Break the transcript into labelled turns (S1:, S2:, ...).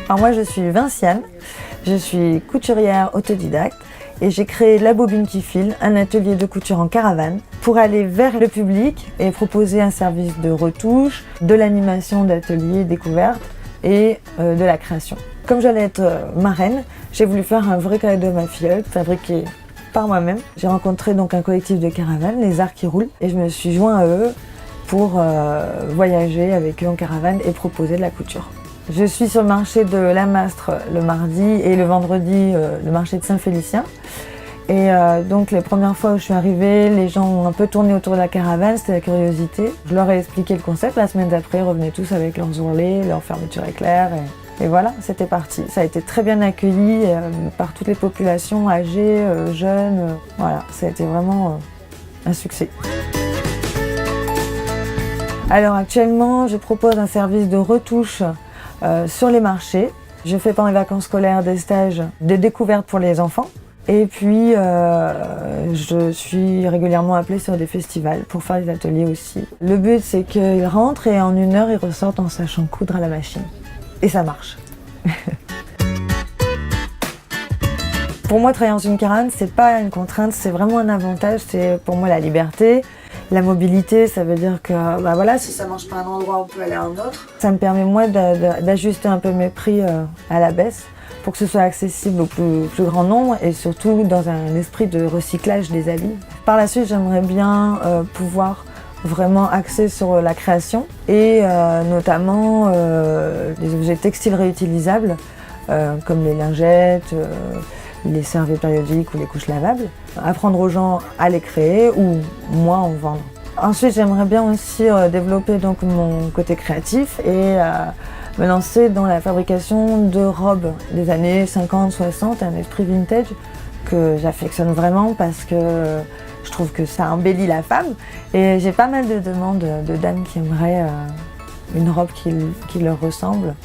S1: Alors moi je suis Vinciane, je suis couturière autodidacte et j'ai créé La Bobine qui file, un atelier de couture en caravane pour aller vers le public et proposer un service de retouche, de l'animation d'ateliers découvertes et de la création. Comme j'allais être marraine, j'ai voulu faire un vrai cadeau à ma filleule, fabriqué par moi-même. J'ai rencontré donc un collectif de caravanes, les Arts qui roulent, et je me suis joint à eux pour voyager avec eux en caravane et proposer de la couture. Je suis sur le marché de La Mastre le mardi et le vendredi le marché de Saint-Félicien. Et donc les premières fois où je suis arrivée, les gens ont un peu tourné autour de la caravane, c'était la curiosité. Je leur ai expliqué le concept, la semaine d'après ils revenaient tous avec leurs ourlets, leurs fermetures éclairs. Et voilà, c'était parti. Ça a été très bien accueilli par toutes les populations âgées, jeunes. Voilà, ça a été vraiment un succès. Alors actuellement, je propose un service de retouche sur les marchés. Je fais pendant les vacances scolaires des stages de découverte pour les enfants. Et puis, je suis régulièrement appelée sur des festivals pour faire des ateliers aussi. Le but, c'est qu'ils rentrent et en 1 heure, ils ressortent en sachant coudre à la machine. Et ça marche. Pour moi, travailler dans une caravane, c'est pas une contrainte, c'est vraiment un avantage. C'est pour moi la liberté, la mobilité. Ça veut dire que, bah voilà, si ça marche pas à un endroit, on peut aller à un autre. Ça me permet moi d'ajuster un peu mes prix à la baisse pour que ce soit accessible au plus grand nombre et surtout dans un esprit de recyclage des habits. Par la suite, j'aimerais bien pouvoir vraiment axé sur la création et notamment des objets textiles réutilisables comme les lingettes, les serviettes périodiques ou les couches lavables. Apprendre aux gens à les créer ou moi en vendre. Ensuite, j'aimerais bien aussi développer donc mon côté créatif et me lancer dans la fabrication de robes des années 50-60, un esprit vintage que j'affectionne vraiment parce que je trouve que ça embellit la femme et j'ai pas mal de demandes de dames qui aimeraient une robe qui leur ressemble.